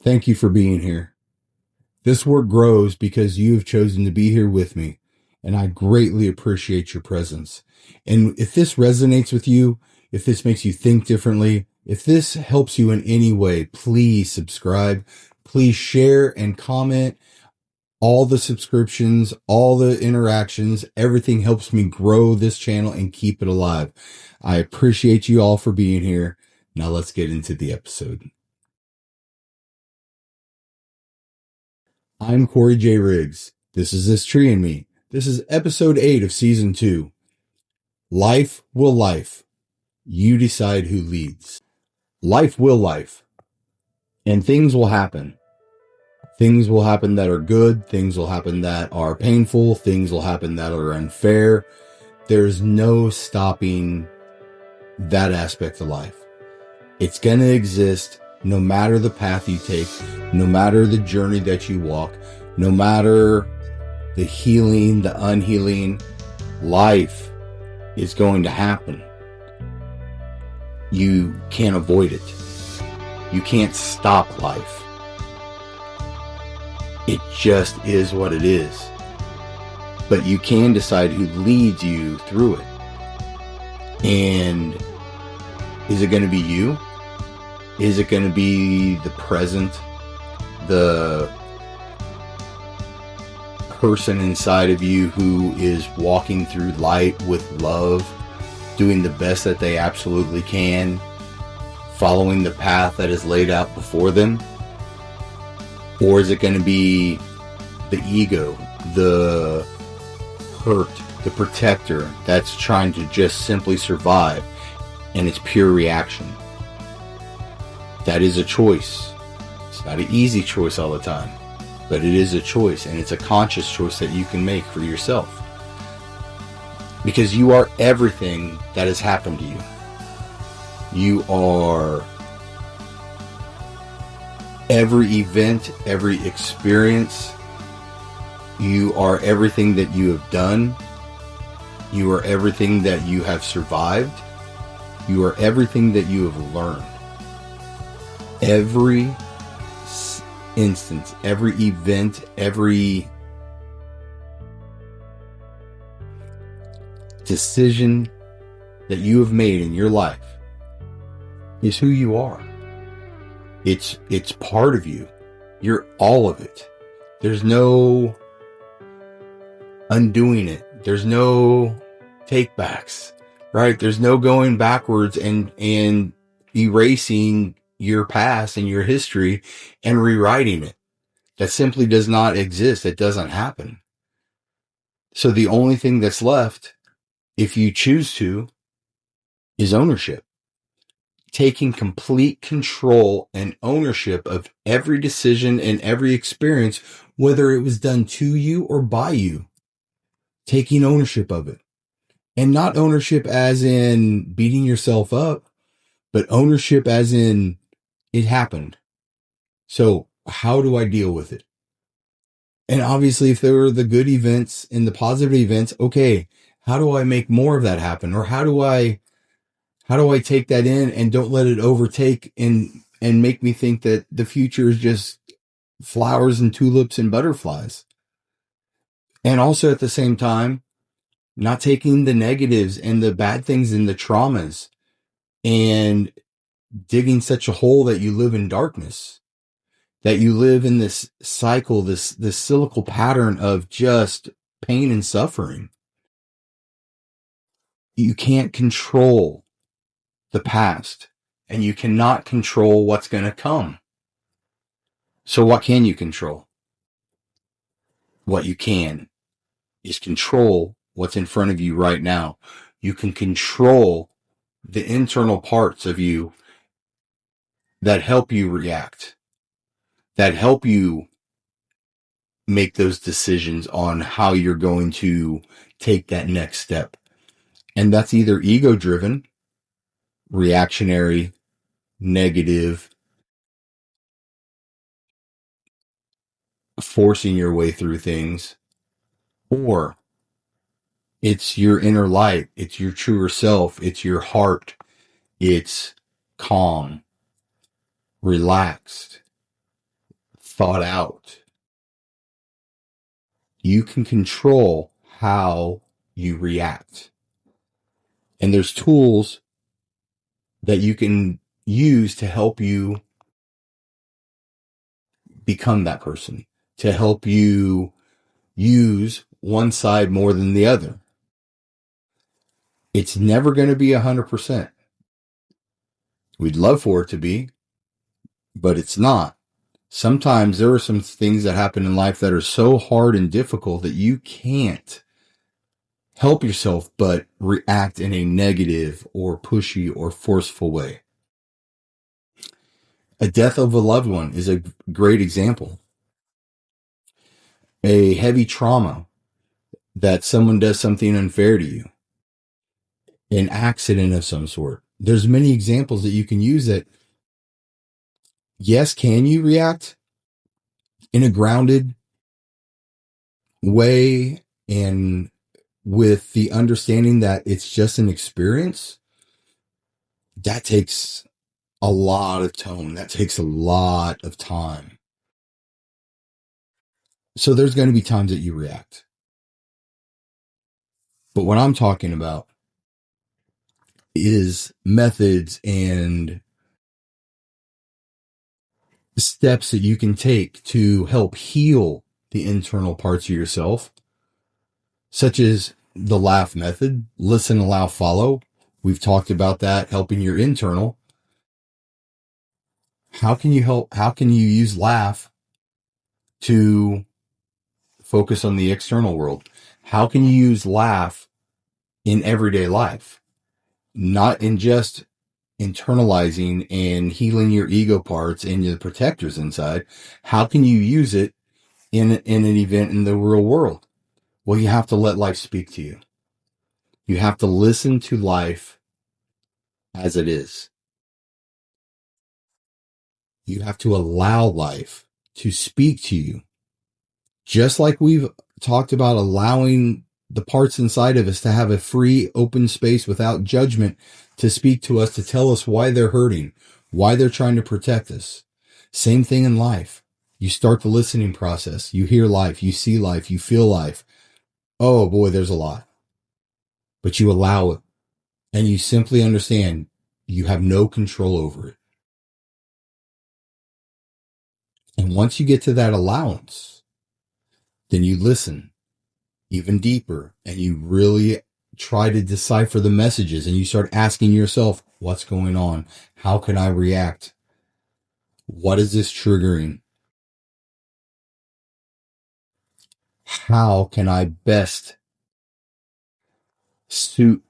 Thank you for being here. This work grows because you have chosen to be here with me, and I greatly appreciate your presence. And if this resonates with you, if this makes you think differently, if this helps you in any way, please subscribe, please share and comment. All the subscriptions, all the interactions, everything helps me grow this channel and keep it alive. I appreciate you all for being here. Now let's get into the episode. I'm Corey J. Riggs. This is This Tree and Me. This is episode 8 of season 2. Life will life. You decide who leads. Life will life. And things will happen. Things will happen that are good. Things will happen that are painful. Things will happen that are unfair. There's no stopping that aspect of life. It's going to exist no matter the path you take, no matter the journey that you walk, no matter the healing, the unhealing. Life is going to happen. You can't avoid it. You can't stop life. It just is what it is. But you can decide who leads you through it. And is it going to be you? Is it going to be the present, the person inside of you who is walking through light with love, doing the best that they absolutely can, following the path that is laid out before them? Or is it going to be the ego, the hurt, the protector that's trying to just simply survive, and it's pure reaction? That is a choice. It's not an easy choice all the time, but it is a choice, and it's a conscious choice that you can make for yourself. Because you are everything that has happened to you. You are every event, every experience. You are everything that you have done. You are everything that you have survived. You are everything that you have learned. Every instance, every event, every decision that you have made in your life is who you are. It's part of you. You're all of it. There's no undoing it. There's no takebacks, right? There's no going backwards and erasing your past and your history and rewriting it. That simply does not exist. It doesn't happen. So the only thing that's left, if you choose to, is ownership. Taking complete control and ownership of every decision and every experience, whether it was done to you or by you. Taking ownership of it. And not ownership as in beating yourself up, but ownership as in it happened. So how do I deal with it? And obviously, if there were the good events and the positive events, okay, how do I make more of that happen? Or how do I take that in and don't let it overtake and make me think that the future is just flowers and tulips and butterflies? And also at the same time, not taking the negatives and the bad things and the traumas and digging such a hole that you live in darkness, that you live in this cycle, this cyclical pattern of just pain and suffering. You can't control the past, and you cannot control what's going to come. So what can you control? What you can is control what's in front of you right now. You can control the internal parts of you that help you react, that help you make those decisions on how you're going to take that next step. And that's either ego-driven, reactionary, negative, forcing your way through things, or it's your inner light, it's your truer self, it's your heart, it's calm, relaxed, thought out. You can control how you react. And there's tools that you can use to help you become that person, to help you use one side more than the other. It's never going to be 100%. We'd love for it to be, but it's not. Sometimes there are some things that happen in life that are so hard and difficult that you can't help yourself but react in a negative or pushy or forceful way. A death of a loved one is a great example. A heavy trauma, that someone does something unfair to you, an accident of some sort. There's many examples that you can use that, yes, can you react in a grounded way and with the understanding that it's just an experience? That takes a lot of tone. That takes a lot of time. So there's going to be times that you react. But what I'm talking about is methods and steps that you can take to help heal the internal parts of yourself, such as the laugh method, listen, allow, follow. We've talked about that, helping your internal. How can you use laugh to focus on the external world? How can you use laugh in everyday life? Not in just internalizing and healing your ego parts and your protectors inside. How can you use it in an event in the real world? Well, you have to let life speak to you. You have to listen to life as it is. You have to allow life to speak to you. Just like we've talked about allowing the parts inside of us to have a free, open space without judgment to speak to us, to tell us why they're hurting, why they're trying to protect us. Same thing in life. You start the listening process. You hear life. You see life. You feel life. Oh boy, there's a lot. But you allow it. And you simply understand you have no control over it. And once you get to that allowance, then you listen even deeper and you really try to decipher the messages and you start asking yourself, what's going on? How can I react? What is this triggering? How can I best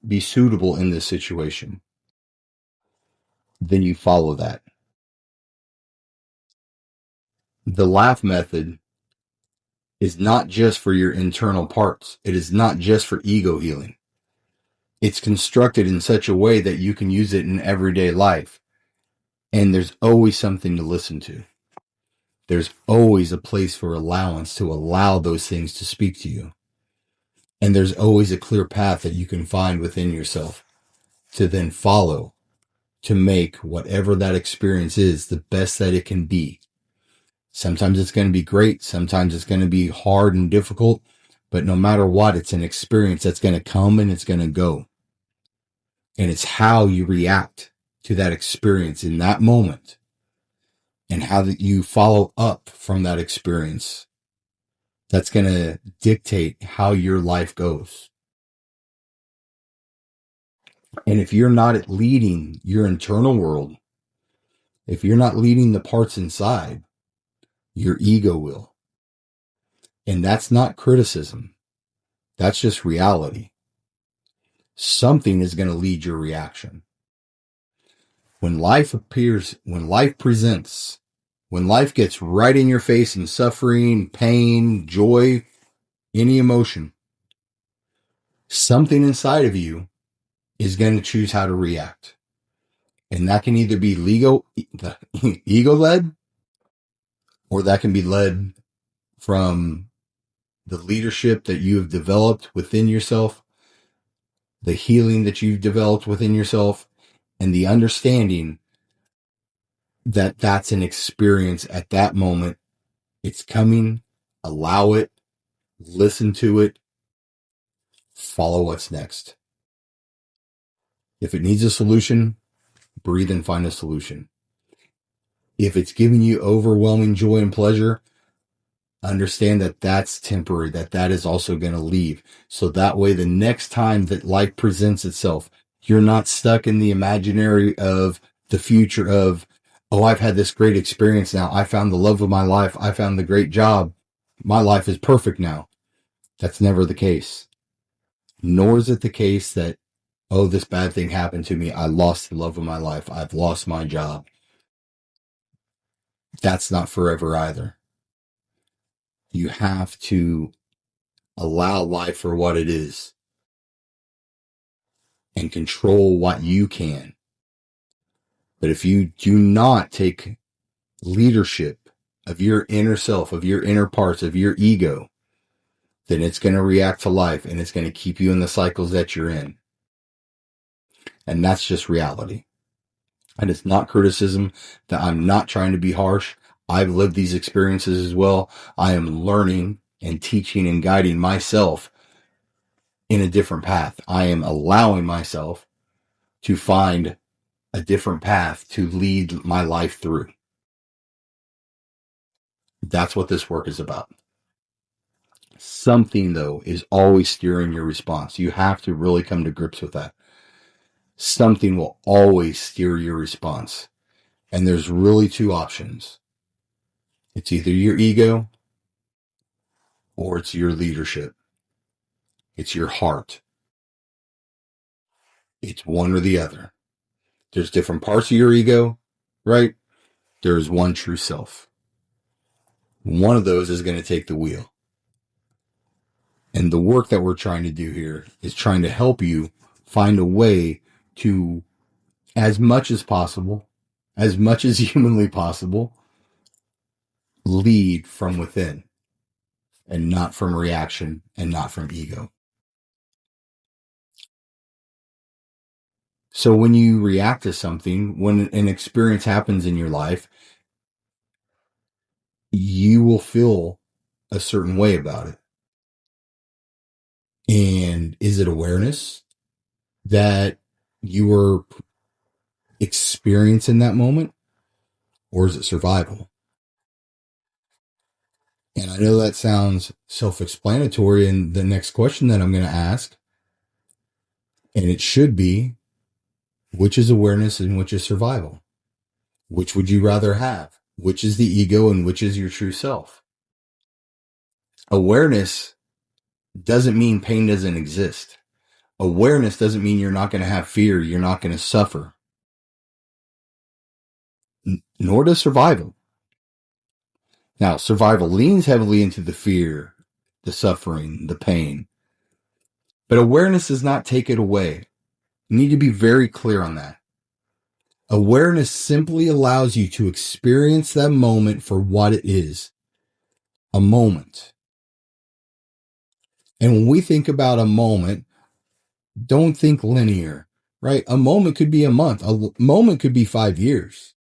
be suitable in this situation? Then you follow that. The laugh method is not just for your internal parts. It is not just for ego healing. It's constructed in such a way that you can use it in everyday life. And there's always something to listen to. There's always a place for allowance to allow those things to speak to you. And there's always a clear path that you can find within yourself to then follow, to make whatever that experience is the best that it can be. Sometimes it's going to be great. Sometimes it's going to be hard and difficult. But no matter what, it's an experience that's going to come and it's going to go. And it's how you react to that experience in that moment and how that you follow up from that experience. That's going to dictate how your life goes. And if you're not leading your internal world, if you're not leading the parts inside, your ego will. And that's not criticism. That's just reality. Something is going to lead your reaction. When life appears, when life presents, when life gets right in your face in suffering, pain, joy, any emotion, something inside of you is going to choose how to react. And that can either be ego led, or that can be led from the leadership that you have developed within yourself, the healing that you've developed within yourself, and the understanding that that's an experience at that moment It's coming. Allow it. Listen to it. Follow what's next. If it needs a solution, breathe and find a solution. If it's giving you overwhelming joy and pleasure, understand that that's temporary, that is also going to leave. So that way, the next time that life presents itself, you're not stuck in the imaginary of the future of, oh, I've had this great experience now. I found the love of my life. I found the great job. My life is perfect now. That's never the case. Nor is it the case that, oh, this bad thing happened to me. I lost the love of my life. I've lost my job. That's not forever either. You have to allow life for what it is and control what you can. But if you do not take leadership of your inner self, of your inner parts, of your ego, then it's going to react to life and it's going to keep you in the cycles that you're in. And that's just reality. And it's not criticism. That I'm not trying to be harsh. I've lived these experiences as well. I am learning and teaching and guiding myself in a different path. I am allowing myself to find a different path to lead my life through. That's what this work is about. Something, though, is always steering your response. You have to really come to grips with that. Something will always steer your response. And there's really two options. It's either your ego or it's your leadership. It's your heart. It's one or the other. There's different parts of your ego, right? There is one true self. One of those is going to take the wheel. And the work that we're trying to do here is trying to help you find a way to, as much as possible, as much as humanly possible, lead from within and not from reaction and not from ego. So when you react to something, when an experience happens in your life, you will feel a certain way about it. And is it awareness that you were experiencing that moment, or is it survival? And I know that sounds self-explanatory in the next question that I'm going to ask. And it should be, which is awareness and which is survival? Which would you rather have? Which is the ego and which is your true self? Awareness doesn't mean pain doesn't exist. Awareness doesn't mean you're not going to have fear. You're not going to suffer. Nor does survival. Now, survival leans heavily into the fear, the suffering, the pain. But awareness does not take it away. You need to be very clear on that. Awareness simply allows you to experience that moment for what it is. A moment. And when we think about a moment, don't think linear, right? A moment could be a month. A moment could be 5 years.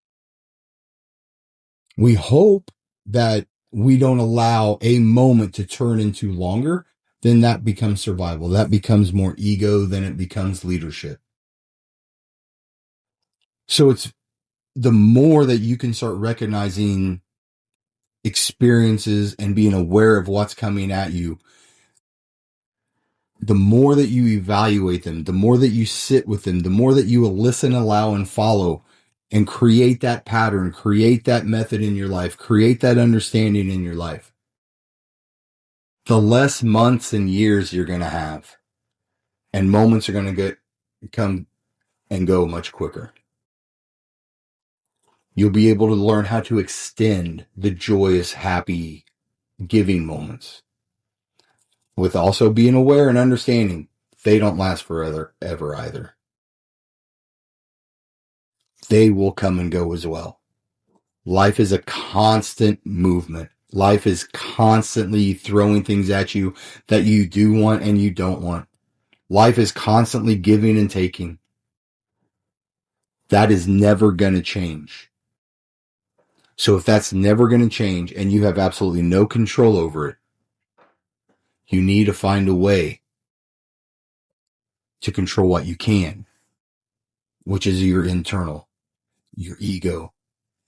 We hope that we don't allow a moment to turn into longer. Then that becomes survival. That becomes more ego. Then it becomes leadership. So it's the more that you can start recognizing experiences and being aware of what's coming at you, the more that you evaluate them, the more that you sit with them, the more that you will listen, allow, and follow and create that pattern, create that method in your life, create that understanding in your life, the less months and years you're going to have. And moments are going to come and go much quicker. You'll be able to learn how to extend the joyous, happy, giving moments with also being aware and understanding they don't last forever, ever either. They will come and go as well. Life is a constant movement. Life is constantly throwing things at you that you do want and you don't want. Life is constantly giving and taking. That is never going to change. So if that's never going to change and you have absolutely no control over it, you need to find a way to control what you can, which is your internal, your ego,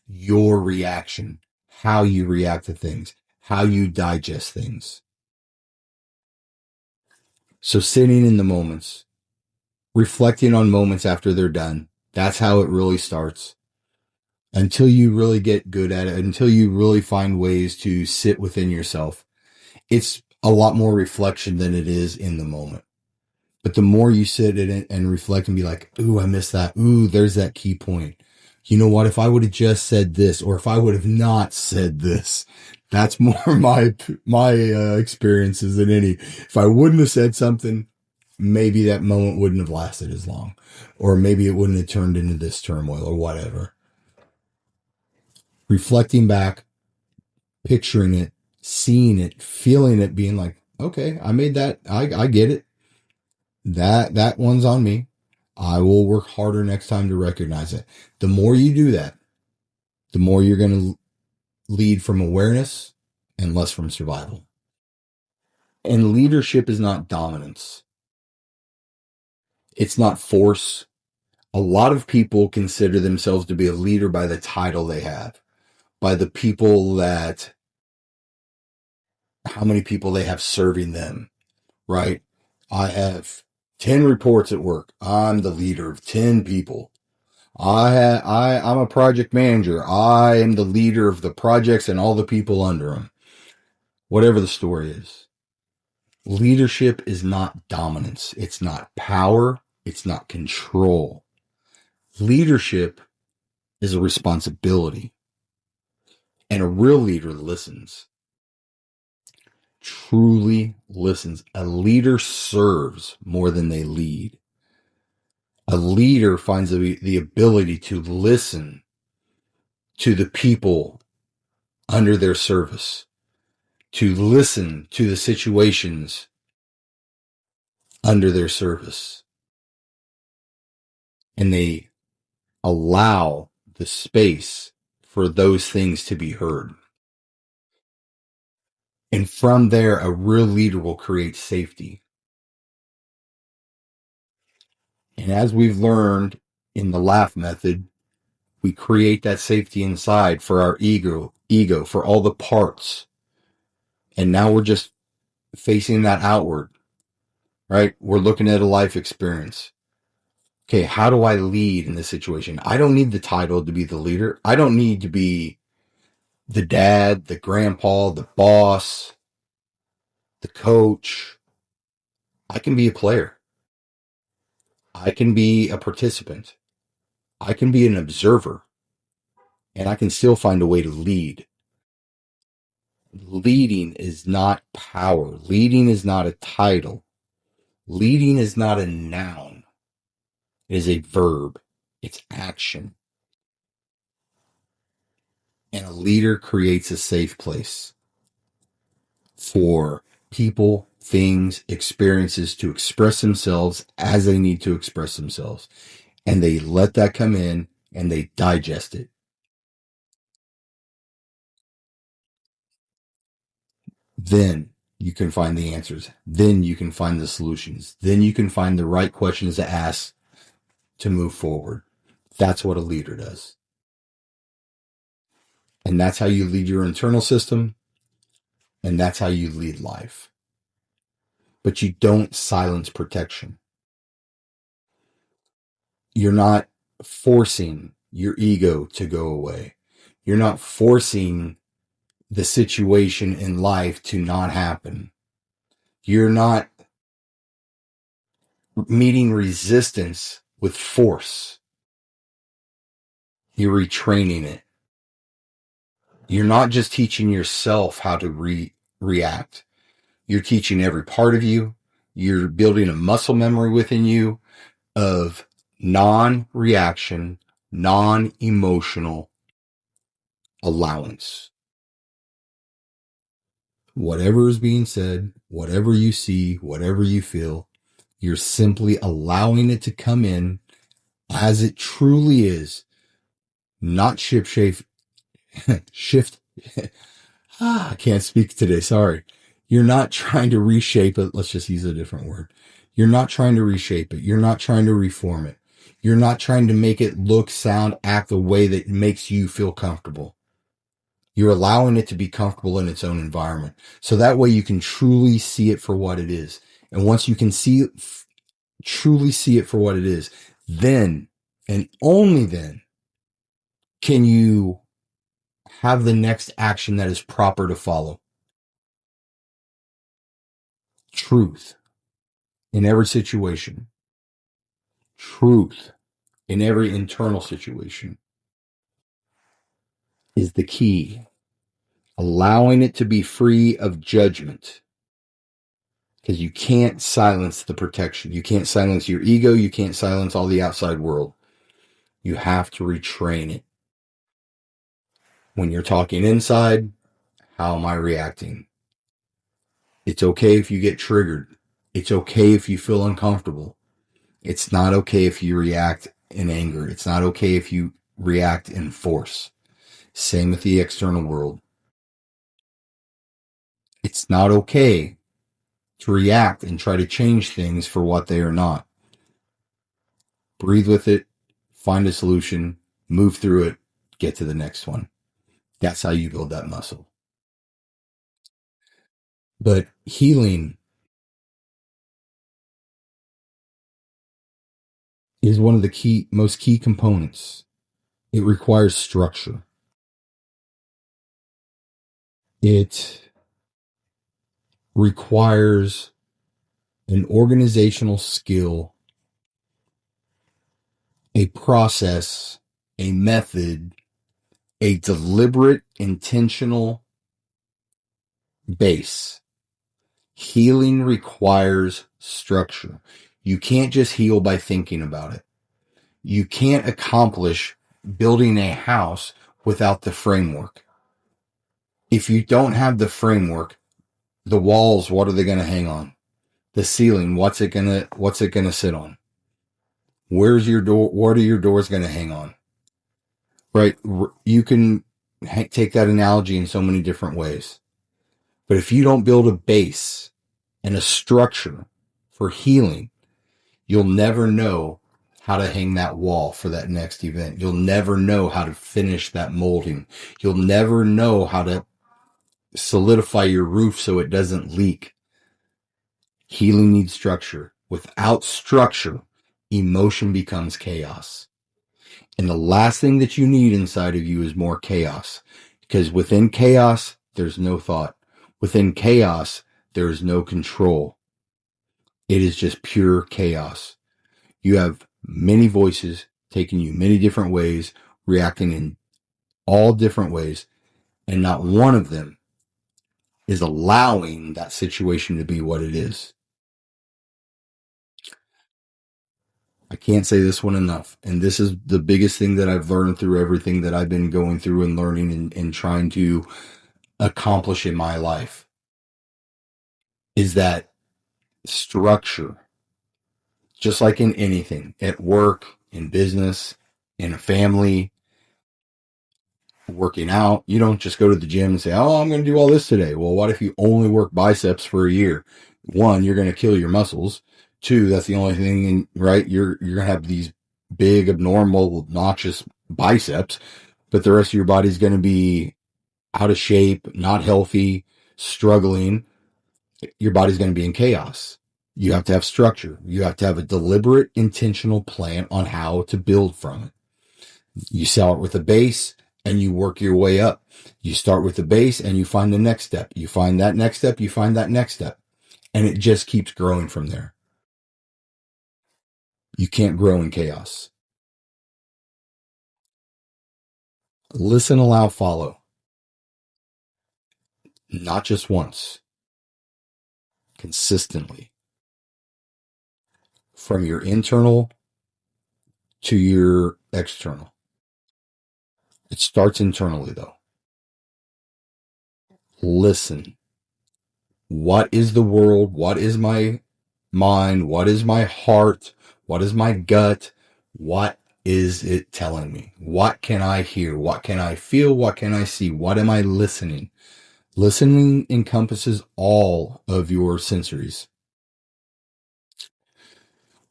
your reaction, how you react to things, how you digest things. So sitting in the moments, reflecting on moments after they're done, that's how it really starts. Until you really get good at it, until you really find ways to sit within yourself, it's a lot more reflection than it is in the moment. But the more you sit in it and reflect and be like, ooh, I missed that. Ooh, there's that key point. You know what? If I would have just said this, or if I would have not said this, that's more my experiences than any. If I wouldn't have said something, maybe that moment wouldn't have lasted as long, or maybe it wouldn't have turned into this turmoil or whatever. Reflecting back, picturing it, seeing it, feeling it, being like, okay, I made that. I get it. That one's on me. I will work harder next time to recognize it. The more you do that, the more you're going to lead from awareness and less from survival. And leadership is not dominance. It's not force. A lot of people consider themselves to be a leader by the title they have, by the people that, how many people they have serving them, right? I have 10 reports at work. I'm the leader of 10 people. I'm a project manager. I am the leader of the projects and all the people under them. Whatever the story is. Leadership is not dominance. It's not power. It's not control. Leadership is a responsibility. And a real leader listens. Truly listens. A leader serves more than they lead. A leader finds the ability to listen to the people under their service, to listen to the situations under their service. And they allow the space for those things to be heard. And from there, a real leader will create safety. And as we've learned in the laugh method, we create that safety inside for our ego, for all the parts. And now we're just facing that outward, right? We're looking at a life experience. Okay, how do I lead in this situation? I don't need the title to be the leader. I don't need to be the dad, the grandpa, the boss, the coach. I can be a player. I can be a participant. I can be an observer. And I can still find a way to lead. Leading is not power. Leading is not a title. Leading is not a noun. It is a verb. It's action. And a leader creates a safe place for people, things, experiences to express themselves as they need to express themselves. And they let that come in and they digest it. Then you can find the answers. Then you can find the solutions. Then you can find the right questions to ask to move forward. That's what a leader does. And that's how you lead your internal system. And that's how you lead life. But you don't silence protection. You're not forcing your ego to go away. You're not forcing the situation in life to not happen. You're not meeting resistance with force. You're retraining it. You're not just teaching yourself how to react. You're teaching every part of you. You're building a muscle memory within you of non-reaction, non-emotional allowance. Whatever is being said, whatever you see, whatever you feel, you're simply allowing it to come in as it truly is, not shipshape, shift. I can't speak today. Sorry. You're not trying to reshape it. Let's just use a different word. You're not trying to reshape it. You're not trying to reform it. You're not trying to make it look, sound, act the way that makes you feel comfortable. You're allowing it to be comfortable in its own environment. So that way you can truly see it for what it is. And once you can truly see it for what it is, then and only then can you have the next action that is proper to follow. Truth in every situation. Truth in every internal situation is the key. Allowing it to be free of judgment. Because you can't silence the protection. You can't silence your ego. You can't silence all the outside world. You have to retrain it. When you're talking inside, how am I reacting? It's okay if you get triggered. It's okay if you feel uncomfortable. It's not okay if you react in anger. It's not okay if you react in force. Same with the external world. It's not okay to react and try to change things for what they are not. Breathe with it, find a solution, move through it, get to the next one. That's how you build that muscle. But healing is one of the most key components. It requires structure. It requires an organizational skill, a process, a method, a deliberate, intentional base. Healing requires structure. You can't just heal by thinking about it. You can't accomplish building a house without the framework. If you don't have the framework, the walls, what are they going to hang on? The ceiling, what's it going to sit on? Where's your door? What are your doors going to hang on? Right? You can take that analogy in so many different ways. But if you don't build a base and a structure for healing, you'll never know how to hang that wall for that next event. You'll never know how to finish that molding. You'll never know how to solidify your roof so it doesn't leak. Healing needs structure. Without structure, emotion becomes chaos. And the last thing that you need inside of you is more chaos. Because within chaos, there's no thought. Within chaos, there is no control. It is just pure chaos. You have many voices taking you many different ways, reacting in all different ways, and not one of them is allowing that situation to be what it is. I can't say this one enough. And this is the biggest thing that I've learned through everything that I've been going through and learning and trying to accomplish in my life is that structure, just like in anything, at work, in business, in a family, working out. You don't just go to the gym and say, oh, I'm going to do all this today. Well, what if you only work biceps for a year? One, you're going to kill your muscles. Two, that's the only thing, right? You're going to have these big, abnormal, obnoxious biceps, but the rest of your body's going to be out of shape, not healthy, struggling. Your body's going to be in chaos. You have to have structure. You have to have a deliberate, intentional plan on how to build from it. You start with a base and you work your way up. You start with the base and you find the next step. You find that next step. You find that next step. And it just keeps growing from there. You can't grow in chaos. Listen, allow, follow. Not just once. Consistently. From your internal to your external. It starts internally though. Listen. What is the world? What is my mind? What is my heart? What is my gut? What is it telling me? What can I hear? What can I feel? What can I see? What am I listening? Listening encompasses all of your sensories.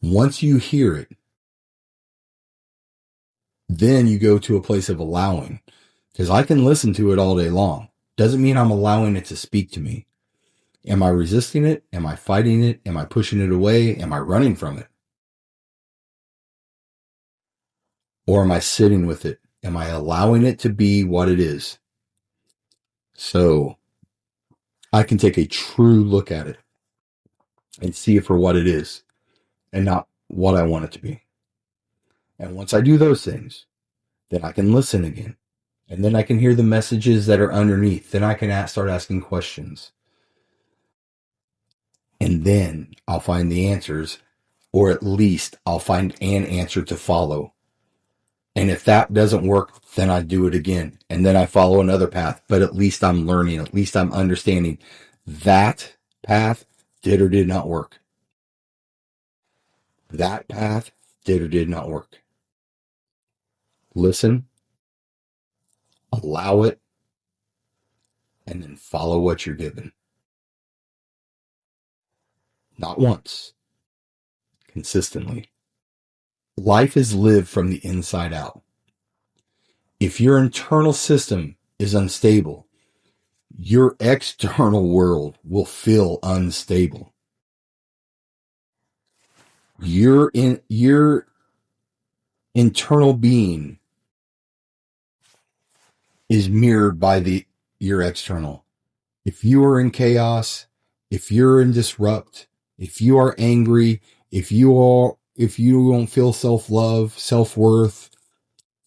Once you hear it, then you go to a place of allowing. Because I can listen to it all day long. Doesn't mean I'm allowing it to speak to me. Am I resisting it? Am I fighting it? Am I pushing it away? Am I running from it? Or am I sitting with it? Am I allowing it to be what it is? So I can take a true look at it and see it for what it is and not what I want it to be. And once I do those things, then I can listen again. And then I can hear the messages that are underneath. Then I can start asking questions. And then I'll find the answers, or at least I'll find an answer to follow. And if that doesn't work, then I do it again. And then I follow another path. But at least I'm learning. At least I'm understanding that path did or did not work. That path did or did not work. Listen, allow it, and then follow what you're given. Not once, consistently. Life is lived from the inside out. If your internal system is unstable, your external world will feel unstable. Your internal being is mirrored by your external. If you are in chaos, if you're in disrupt, if you are angry, if you don't feel self-love, self-worth,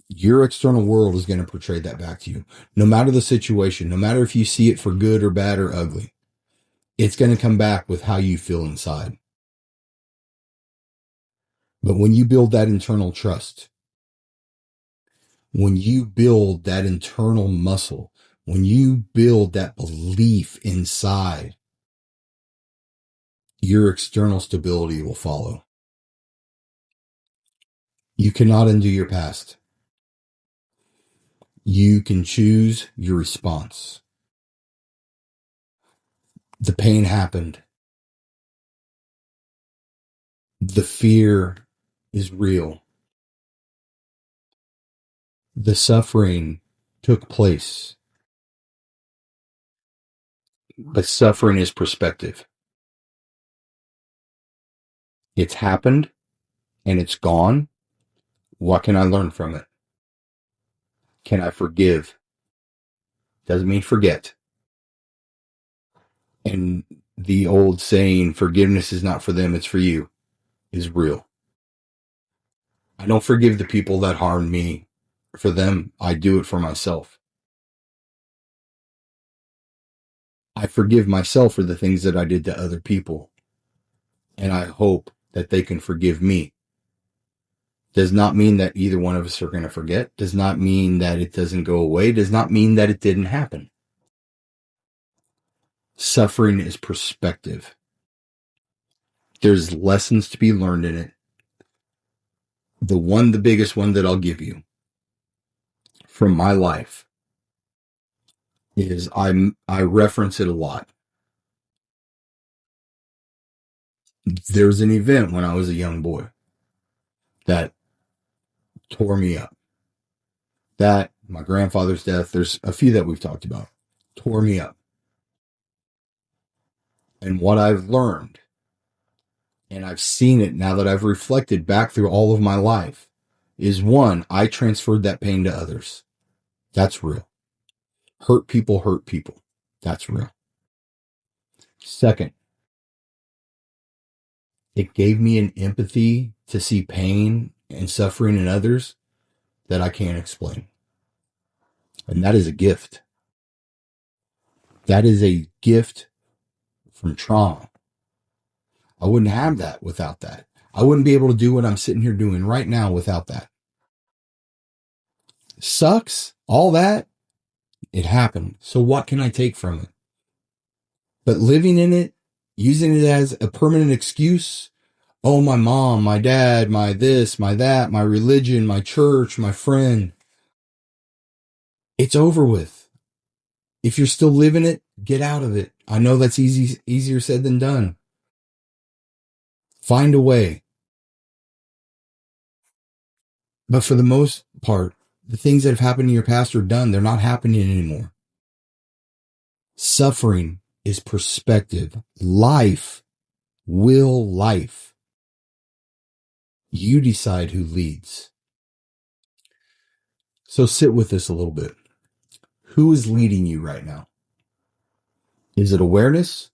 your external world is going to portray that back to you. No matter the situation, no matter if you see it for good or bad or ugly, it's going to come back with how you feel inside. But when you build that internal trust, when you build that internal muscle, when you build that belief inside, your external stability will follow. You cannot undo your past. You can choose your response. The pain happened. The fear is real. The suffering took place. But suffering is perspective. It's happened and it's gone. What can I learn from it? Can I forgive? Doesn't mean forget. And the old saying, forgiveness is not for them, it's for you, is real. I don't forgive the people that harmed me for them. I do it for myself. I forgive myself for the things that I did to other people. And I hope that they can forgive me. Does not mean that either one of us are going to forget. Does not mean that it doesn't go away. Does not mean that it didn't happen. Suffering is perspective. There's lessons to be learned in it. The biggest one that I'll give you from my life is I reference it a lot. There's an event when I was a young boy that tore me up. That, my grandfather's death, there's a few that we've talked about, tore me up. And what I've learned, and I've seen it now that I've reflected back through all of my life, is one, I transferred that pain to others. That's real. Hurt people hurt people. That's real. Second, it gave me an empathy to see pain and suffering in others that I can't explain. And that is a gift. That is a gift from trauma. I wouldn't have that without that. I wouldn't be able to do what I'm sitting here doing right now without that. Sucks, all that. It happened. So what can I take from it? But living in it, using it as a permanent excuse, Oh, my mom, my dad, my this, my that, my religion, my church, my friend. It's over with. If you're still living it, get out of it. I know that's easier said than done. Find a way. But for the most part, the things that have happened in your past are done. They're not happening anymore. Suffering is perspective. Life will life. You decide who leads. So sit with this a little bit. Who is leading you right now? Is it awareness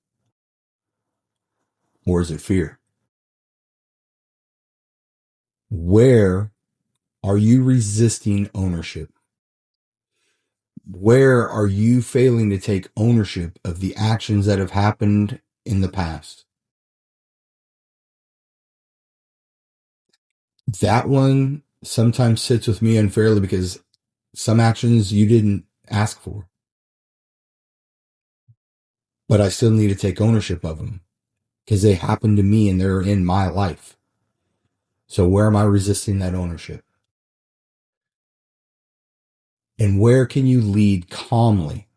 or is it fear? Where are you resisting ownership? Where are you failing to take ownership of the actions that have happened in the past? That one sometimes sits with me unfairly because some actions you didn't ask for, but I still need to take ownership of them because they happened to me and they're in my life. So where am I resisting that ownership? And where can you lead calmly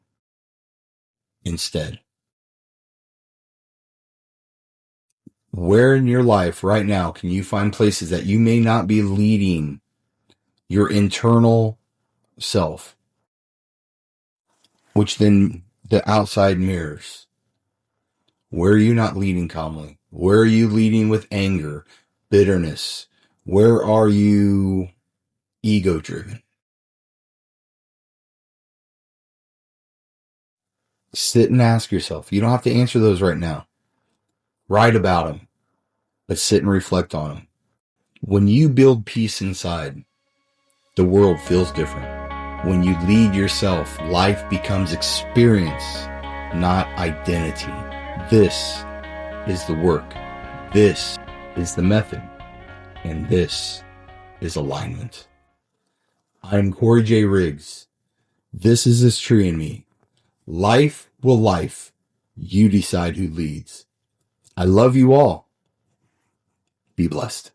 instead? Where in your life right now can you find places that you may not be leading your internal self, which then the outside mirrors? Where are you not leading calmly? Where are you leading with anger, bitterness? Where are you ego driven? Sit and ask yourself. You don't have to answer those right now. Write about them, but sit and reflect on them. When you build peace inside, the world feels different. When you lead yourself, life becomes experience, not identity. This is the work. This is the method. And this is alignment. I'm Corey J. Riggs. This is this tree in me. Life will life. You decide who leads. I love you all. Be blessed.